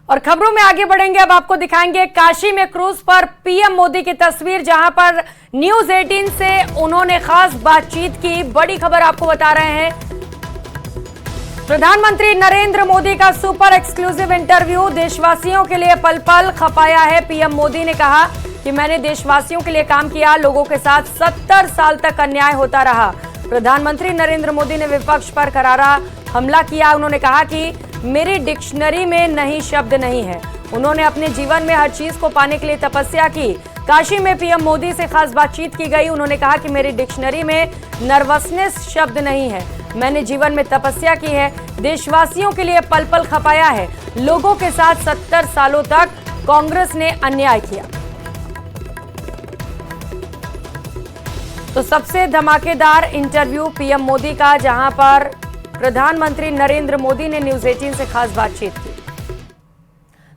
और खबरों में आगे बढ़ेंगे। अब आपको दिखाएंगे काशी में क्रूज पर पीएम मोदी की तस्वीर, जहां पर न्यूज 18 से उन्होंने खास बातचीत की। बड़ी खबर आपको बता रहे हैं, प्रधानमंत्री नरेंद्र मोदी का सुपर एक्सक्लूसिव इंटरव्यू। देशवासियों के लिए पल पल खपाया है। पीएम मोदी ने कहा कि मैंने देशवासियों के लिए काम किया, लोगों के साथ 70 साल तक अन्याय होता रहा। प्रधानमंत्री नरेंद्र मोदी ने विपक्ष पर करारा हमला किया। उन्होंने कहा कि मेरी डिक्शनरी में नहीं शब्द नहीं है। उन्होंने अपने जीवन में हर चीज को पाने के लिए तपस्या की। काशी में पीएम मोदी से खास बातचीत की गई। उन्होंने कहा कि मेरी डिक्शनरी में नर्वसनेस शब्द नहीं है। मैंने जीवन में तपस्या की है, देशवासियों के लिए पल पल खपाया है। लोगों के साथ 70 सालों तक कांग्रेस ने अन्याय किया। तो सबसे धमाकेदार इंटरव्यू पीएम मोदी का, जहां पर प्रधानमंत्री नरेंद्र मोदी ने न्यूज 18 से खास बातचीत की।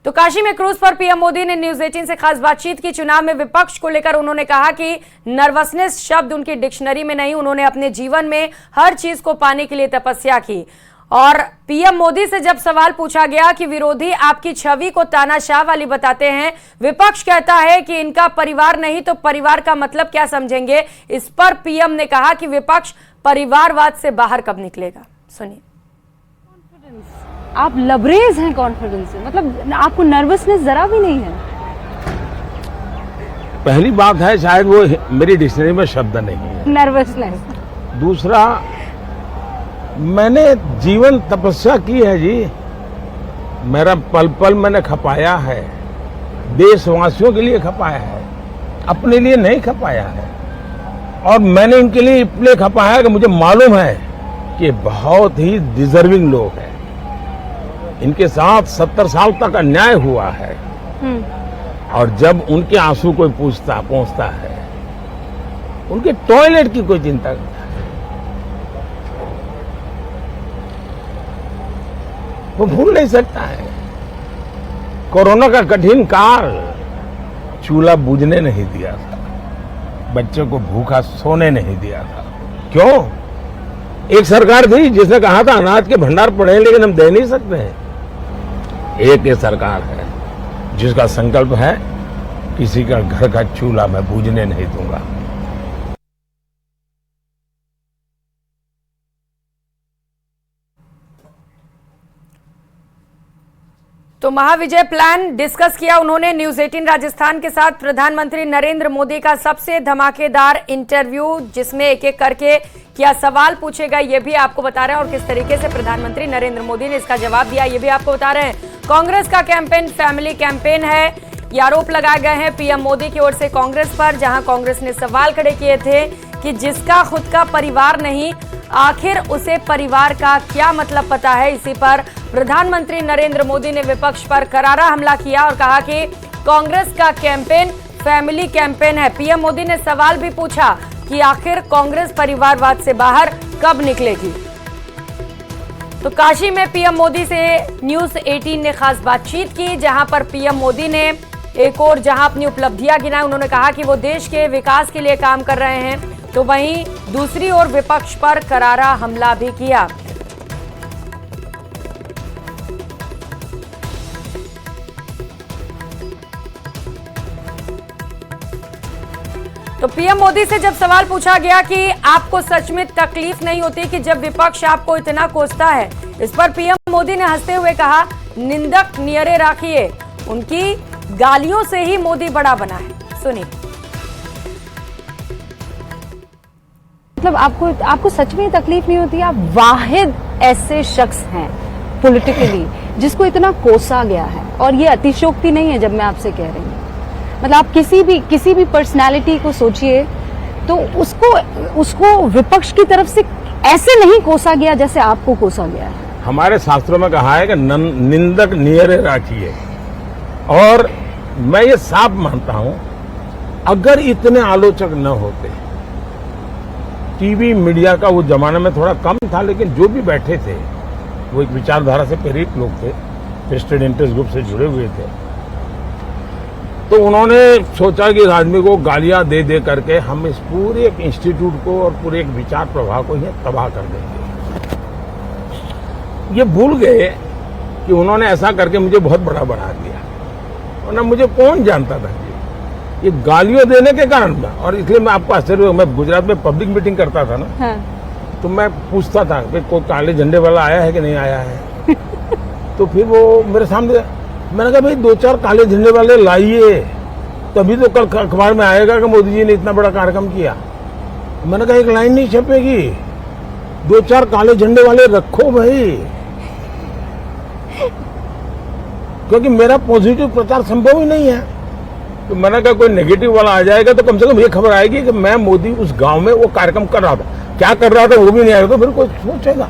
तो काशी में क्रूज पर पीएम मोदी ने न्यूज 18 से खास बातचीत की। चुनाव में विपक्ष को लेकर उन्होंने कहा कि नर्वसनेस शब्द उनकी डिक्शनरी में नहीं। उन्होंने अपने जीवन में हर चीज को पाने के लिए तपस्या की। और पीएम मोदी से जब सवाल पूछा गया कि विरोधी आपकी छवि को तानाशाह वाली बताते हैं, विपक्ष कहता है कि इनका परिवार नहीं तो परिवार का मतलब क्या समझेंगे। इस पर पीएम ने कहा कि विपक्ष परिवारवाद से बाहर कब निकलेगा, सुनिए। आप लबरेज हैं कॉन्फिडेंस से, मतलब आपको नर्वसनेस जरा भी नहीं है। पहली बात है, शायद वो मेरी डिक्शनरी में शब्द नहीं है नर्वसनेस। दूसरा, मैंने जीवन तपस्या की है जी। मेरा पल पल मैंने खपाया है, देशवासियों के लिए खपाया है, अपने लिए नहीं खपाया है। और मैंने इनके लिए इसलिए खपाया है कि मुझे मालूम है कि बहुत ही डिजर्विंग लोग हैं। इनके साथ 70 साल तक अन्याय हुआ है। और जब उनके आंसू कोई पहुंचता है, उनके टॉयलेट की कोई चिंता नहीं है, वो भूल नहीं सकता है। कोरोना का कठिन काल, चूल्हा बुझने नहीं दिया था, बच्चों को भूखा सोने नहीं दिया था। क्यों? एक सरकार थी जिसने कहा था अनाज के भंडार पड़े लेकिन हम दे नहीं सकते हैं। एक ये सरकार है जिसका संकल्प है किसी का घर का चूल्हा मैं बुझने नहीं दूंगा। तो महाविजय प्लान डिस्कस किया उन्होंने न्यूज 18 राजस्थान के साथ। प्रधानमंत्री नरेंद्र मोदी का सबसे धमाकेदार इंटरव्यू, जिसमें एक एक करके क्या सवाल पूछे गए ये भी आपको बता रहे हैं, और किस तरीके से प्रधानमंत्री नरेंद्र मोदी ने इसका जवाब दिया ये भी आपको बता रहे हैं। कांग्रेस का कैंपेन फैमिली कैंपेन है, ये आरोप लगाए गए हैं पीएम मोदी की ओर से कांग्रेस पर, जहां कांग्रेस ने सवाल खड़े किए थे कि जिसका खुद का परिवार नहीं, आखिर उसे परिवार का क्या मतलब पता है। इसी पर प्रधानमंत्री नरेंद्र मोदी ने विपक्ष पर करारा हमला किया और कहा कि कांग्रेस का कैंपेन फैमिली कैंपेन है। पीएम मोदी ने सवाल भी पूछा कि आखिर कांग्रेस परिवारवाद से बाहर कब निकलेगी। तो काशी में पीएम मोदी से न्यूज 18 ने खास बातचीत की, जहां पर पीएम मोदी ने एक और जहां अपनी उपलब्धियां गिनाई। उन्होंने कहा कि वो देश के विकास के लिए काम कर रहे हैं, तो वहीं दूसरी ओर विपक्ष पर करारा हमला भी किया। तो पीएम मोदी से जब सवाल पूछा गया कि आपको सच में तकलीफ नहीं होती कि जब विपक्ष आपको इतना कोसता है, इस पर पीएम मोदी ने हंसते हुए कहा, निंदक नियरे राखिए, उनकी गालियों से ही मोदी बड़ा बना है। सुनिए। मतलब आपको सच में तकलीफ नहीं होती। आप वाहिद ऐसे शख्स हैं पॉलिटिकली जिसको इतना कोसा गया है, और ये अतिशयोक्ति नहीं है जब मैं आपसे कह रही हूँ। मतलब आप किसी भी पर्सनालिटी को सोचिए तो उसको विपक्ष की तरफ से ऐसे नहीं कोसा गया जैसे आपको कोसा गया है। हमारे शास्त्रों में कहा है कि निंदक नियरे राखिए, और मैं ये साफ मानता हूं, अगर इतने आलोचक न होते, टीवी मीडिया का वो जमाने में थोड़ा कम था, लेकिन जो भी बैठे थे वो एक विचारधारा से प्रेरित लोग थे, वेस्टेड इंटरेस्ट ग्रुप से जुड़े हुए थे। तो उन्होंने सोचा कि आदमी को गालियां दे दे करके हम इस पूरे एक इंस्टीट्यूट को और पूरे एक विचार प्रवाह को ही तबाह कर देंगे। ये भूल गए कि उन्होंने ऐसा करके मुझे बहुत बड़ा बना दिया, वरना मुझे कौन जानता था जी। ये गालियों देने के कारण था। और इसलिए मैं आपको आश्चर्य हुआ, मैं गुजरात में पब्लिक मीटिंग करता था ना, हाँ। तो मैं पूछता था कि कोई काले झंडे वाला आया है कि नहीं आया है। तो फिर वो मेरे सामने, मैंने कहा भाई 2-4 काले झंडे वाले लाइए, तभी तो कल अखबार में आएगा कि मोदी जी ने इतना बड़ा कार्यक्रम किया। मैंने कहा एक लाइन नहीं छपेगी, 2-4 काले झंडे वाले रखो भाई, क्योंकि मेरा पॉजिटिव प्रचार संभव ही नहीं है। तो मैंने कहा कोई नेगेटिव वाला आ जाएगा तो कम से कम ये खबर आएगी कि मैं मोदी उस गांव में वो कार्यक्रम कर रहा था, क्या कर रहा था वो भी नहीं आएगा, तो फिर कोई सोचेगा।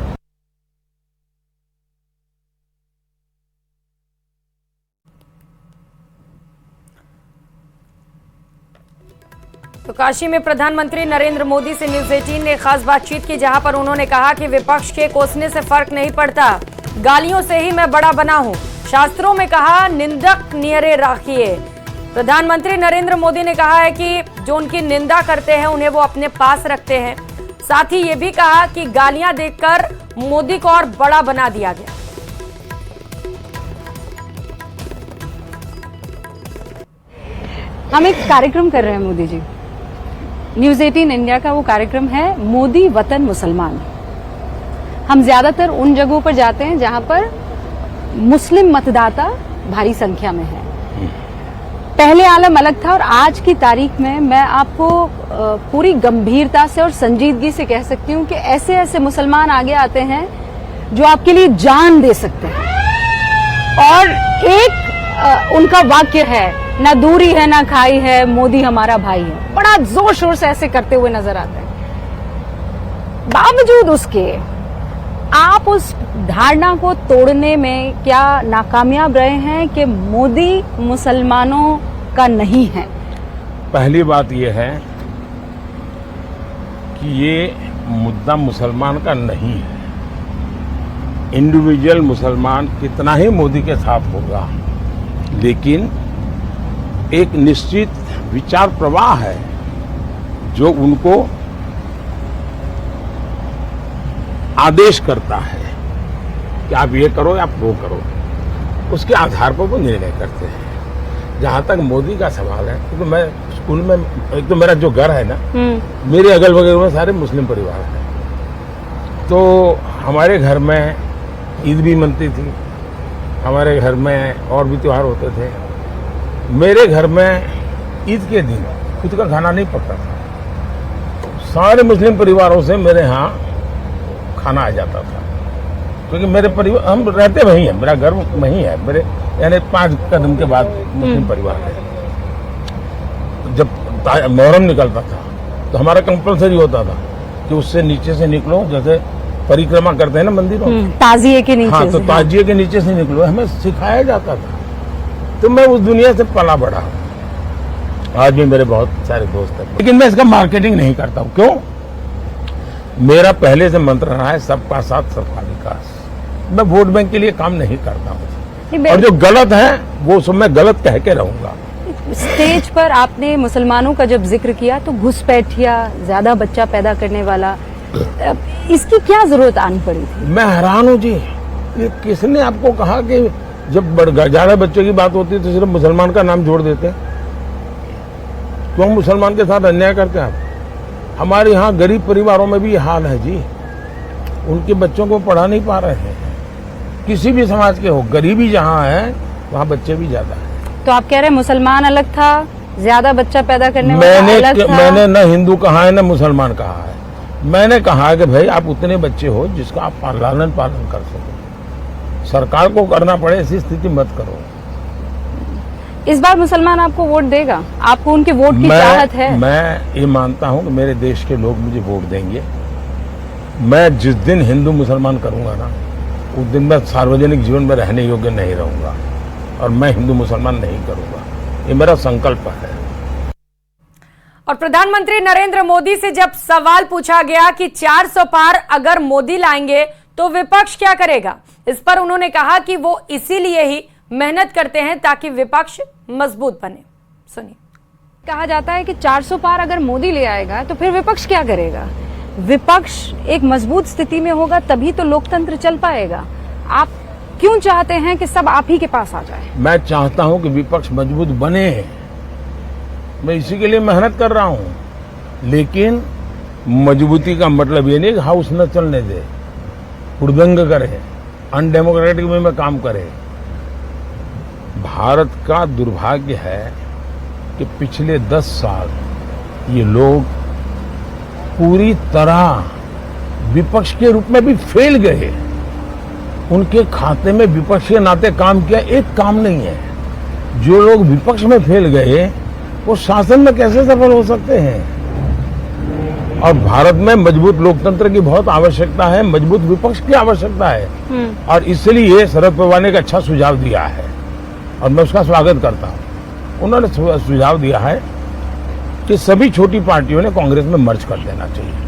तो काशी में प्रधानमंत्री नरेंद्र मोदी से न्यूज 18 ने खास बातचीत की, जहां पर उन्होंने कहा कि विपक्ष के कोसने से फर्क नहीं पड़ता, गालियों से ही मैं बड़ा बना हूं। शास्त्रों में कहा निंदक नियरे राखिए। प्रधानमंत्री नरेंद्र मोदी ने कहा है कि जो उनकी निंदा करते हैं उन्हें वो अपने पास रखते हैं। साथ ही ये भी कहा कि गालियां देकर मोदी को और बड़ा बना दिया गया। हम एक कार्यक्रम कर रहे हैं मोदी जी, न्यूज 18 इंडिया का वो कार्यक्रम है मोदी वतन मुसलमान। हम ज्यादातर उन जगहों पर जाते हैं जहां पर मुस्लिम मतदाता भारी संख्या में है। पहले आलम अलग था और आज की तारीख में मैं आपको पूरी गंभीरता से और संजीदगी से कह सकती हूं कि ऐसे ऐसे मुसलमान आगे आते हैं जो आपके लिए जान दे सकते हैं। और एक उनका वाक्य है, ना दूरी है ना खाई है, मोदी हमारा भाई है, बड़ा जोर शोर से ऐसे करते हुए नजर आते हैं। बावजूद उसके आप उस धारणा को तोड़ने में क्या नाकामयाब रहे हैं कि मोदी मुसलमानों का नहीं है? पहली बात यह है कि ये मुद्दा मुसलमान का नहीं है। इंडिविजुअल मुसलमान कितना ही मोदी के साथ होगा, लेकिन एक निश्चित विचार प्रवाह है जो उनको आदेश करता है कि आप ये करो या आप वो करो, उसके आधार पर वो निर्णय करते हैं। जहां तक मोदी का सवाल है, तो मैं स्कूल में, एक तो मेरा जो घर है ना, मेरे अगल बगल में सारे मुस्लिम परिवार हैं, तो हमारे घर में ईद भी मनती थी, हमारे घर में और भी त्योहार होते थे। मेरे घर में ईद के दिन खुद का खाना नहीं पकता था, सारे मुस्लिम परिवारों से मेरे यहाँ खाना आ जाता था, क्योंकि मेरे परिवार, हम रहते वहीं हैं, मेरा घर वहीं है, मेरे यानी 5 कदम के बाद मुस्लिम परिवार है। जब मुहर्रम निकलता था तो हमारा कंपलसरी होता था कि उससे नीचे से निकलो, जैसे परिक्रमा करते हैं ना मंदिरों, ताजिए के नीचे। हाँ, तो ताजिए के नीचे से निकलो, हमें सिखाया जाता था। तो मैं उस दुनिया से पला बढ़ा। आज भी मेरे बहुत सारे दोस्त हैं, लेकिन मैं इसका मार्केटिंग नहीं करता हूँ। क्यों? मेरा पहले से मंत्र रहा है सबका साथ सबका विकास। मैं वोट बैंक के लिए काम नहीं करता हूँ, और जो गलत है वो सब मैं गलत कह के रहूंगा। स्टेज पर आपने मुसलमानों का जब जिक्र किया तो घुसपैठिया, ज्यादा बच्चा पैदा करने वाला, इसकी क्या जरूरत आनी पड़ी थी? मैं हैरान हूँ जी, ये किसने आपको कहा कि जब ज्यादा बच्चों की बात होती है तो सिर्फ मुसलमान का नाम जोड़ देते हैं? क्यों मुसलमान के साथ अन्याय करते हैं आप? हमारे यहाँ गरीब परिवारों में भी ये हाल है जी, उनके बच्चों को पढ़ा नहीं पा रहे हैं। किसी भी समाज के हो, गरीबी जहाँ है वहाँ बच्चे भी ज्यादा है। तो आप कह रहे हैं मुसलमान अलग था, ज्यादा बच्चा पैदा करने वाला अलग था? मैंने न हिंदू कहा है न मुसलमान कहा है। मैंने कहा कि भाई आप उतने बच्चे हो जिसका आप लालन पालन कर सको, सरकार को करना पड़े ऐसी स्थिति मत करो। इस बार मुसलमान आपको वोट देगा? आपको उनके वोट की चाहत है? मैं ये मानता हूं कि मेरे देश के लोग मुझे वोट देंगे। मैं जिस दिन हिंदू मुसलमान करूंगा ना, उस दिन मैं सार्वजनिक जीवन में रहने योग्य नहीं रहूंगा, और मैं हिंदू मुसलमान नहीं करूंगा, ये मेरा संकल्प है। और प्रधानमंत्री नरेंद्र मोदी से जब सवाल पूछा गया कि 400 पार अगर मोदी लाएंगे तो विपक्ष क्या करेगा, इस पर उन्होंने कहा कि वो इसीलिए ही मेहनत करते हैं ताकि विपक्ष मजबूत बने। सुनिए। कहा जाता है कि 400 पार अगर मोदी ले आएगा तो फिर विपक्ष क्या करेगा? विपक्ष एक मजबूत स्थिति में होगा तभी तो लोकतंत्र चल पाएगा। आप क्यों चाहते हैं कि सब आप ही के पास आ जाए? मैं चाहता हूं कि विपक्ष मजबूत बने, मैं इसी के लिए मेहनत कर रहा हूं। लेकिन मजबूती का मतलब ये नहीं कि हाउस न चलने दे, हुड़दंग करे, अनडेमोक्रेटिक वे में काम करे। भारत का दुर्भाग्य है कि पिछले 10 साल ये लोग पूरी तरह विपक्ष के रूप में भी फेल गए। उनके खाते में विपक्ष के नाते काम किया एक काम नहीं है। जो लोग विपक्ष में फेल गए वो शासन में कैसे सफल हो सकते हैं? और भारत में मजबूत लोकतंत्र की बहुत आवश्यकता है, मजबूत विपक्ष की आवश्यकता है। और इसलिए शरद पवार ने एक अच्छा सुझाव दिया है और मैं उसका स्वागत करता हूं। उन्होंने सुझाव दिया है कि सभी छोटी पार्टियों ने कांग्रेस में मर्ज कर देना चाहिए।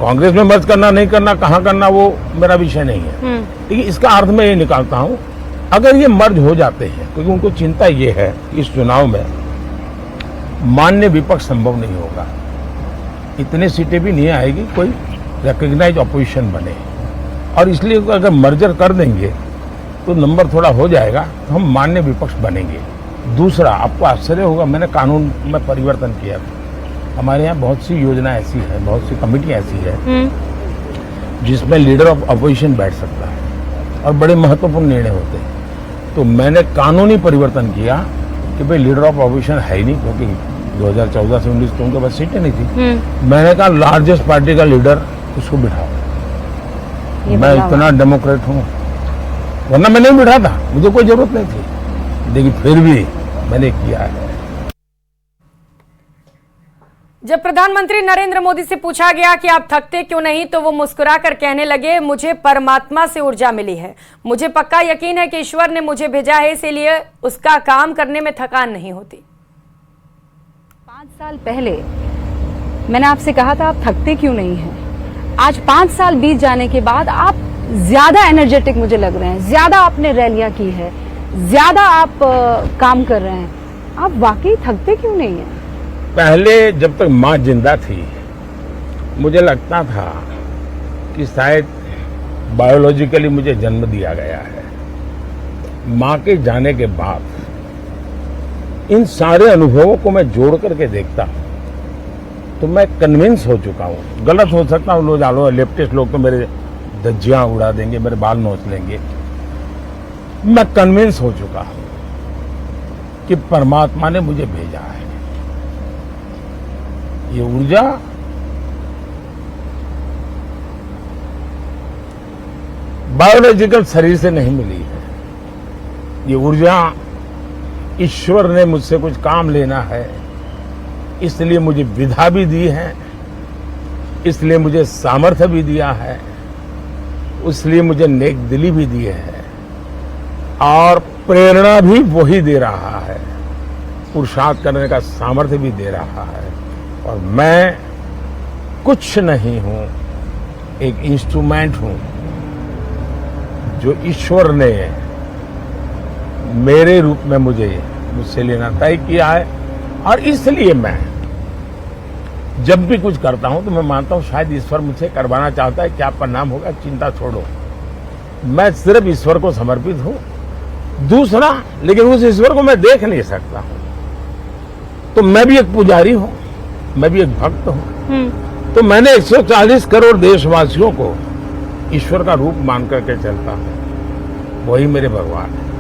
कांग्रेस में मर्ज करना नहीं करना, कहां करना, वो मेरा विषय नहीं है। लेकिन इसका अर्थ मैं ये निकालता हूं, अगर ये मर्ज हो जाते हैं, क्योंकि उनको चिंता ये है कि इस चुनाव में मान्य विपक्ष संभव नहीं होगा, इतने सीटें भी नहीं आएगी कोई रिकॉग्नाइज ऑपोजिशन बने। और इसलिए अगर मर्जर कर देंगे तो नंबर थोड़ा हो जाएगा, तो हम मान्य विपक्ष बनेंगे। दूसरा, आपको आश्चर्य होगा, मैंने कानून में परिवर्तन किया। हमारे यहाँ बहुत सी योजना ऐसी है, बहुत सी कमेटियां ऐसी है जिसमें लीडर ऑफ अपोजिशन बैठ सकता है और बड़े महत्वपूर्ण निर्णय होते हैं। तो मैंने कानूनी परिवर्तन किया कि भाई लीडर ऑफ अपोजिशन है ही नहीं, क्योंकि 2014 से 19 तो उनके पास सीटें नहीं थी। मैंने कहा लार्जेस्ट पार्टी का लीडर उसको बिठाओ। मैं इतना डेमोक्रेट हूँ, वरना मैं नहीं बिठा था, मुझे कोई जरूरत नहीं थी, लेकिन फिर भी मैंने किया है। जब प्रधानमंत्री नरेंद्र मोदी से पूछा गया कि आप थकते क्यों नहीं, तो वो मुस्कुराकर कहने लगे, मुझे परमात्मा से ऊर्जा मिली है, मुझे पक्का यकीन है कि ईश्वर ने मुझे भेजा है, इसीलिए उसका काम करने में थकान नहीं होती। 5 साल पहले मैंने आपसे कहा था आप थकते क्यों नहीं हैं। आज 5 साल बीत जाने के बाद आप ज्यादा एनर्जेटिक मुझे लग रहे हैं, ज्यादा आपने रैलियां की है, ज्यादा आप काम कर रहे हैं। आप वाकई थकते क्यों नहीं हैं? पहले जब तक माँ जिंदा थी मुझे लगता था कि शायद बायोलॉजिकली मुझे जन्म दिया गया है। माँ के जाने के बाद इन सारे अनुभवों को मैं जोड़ करके देखता हूँ तो मैं कन्विंस हो चुका हूँ। गलत हो सकता हूँ, लोग आलो लेफ्टिस्ट लोग तो मेरे धज्जियां उड़ा देंगे, मेरे बाल नोच लेंगे। मैं कन्विंस हो चुका हूँ कि परमात्मा ने मुझे भेजा है। ये ऊर्जा बायोलॉजिकल शरीर से नहीं मिली है। ये ऊर्जा ईश्वर ने मुझसे कुछ काम लेना है, इसलिए मुझे विधा भी दी है, इसलिए मुझे सामर्थ्य भी दिया है, इसलिए मुझे नेक दिली भी दी है और प्रेरणा भी वही दे रहा है, पुरुषार्थ करने का सामर्थ्य भी दे रहा है। और मैं कुछ नहीं हूं, एक इंस्ट्रूमेंट हूं जो ईश्वर ने मेरे रूप में मुझसे लेना तय किया है। और इसलिए मैं जब भी कुछ करता हूं तो मैं मानता हूं शायद ईश्वर मुझसे करवाना चाहता है, क्या परिणाम होगा चिंता छोड़ो। मैं सिर्फ ईश्वर को समर्पित हूं। दूसरा, लेकिन उस ईश्वर को मैं देख नहीं सकता हूं, तो मैं भी एक पुजारी हूं, मैं भी एक भक्त हूं। तो मैंने 140 करोड़ देशवासियों को ईश्वर का रूप मान करके चलता हूं, वही मेरे भगवान है।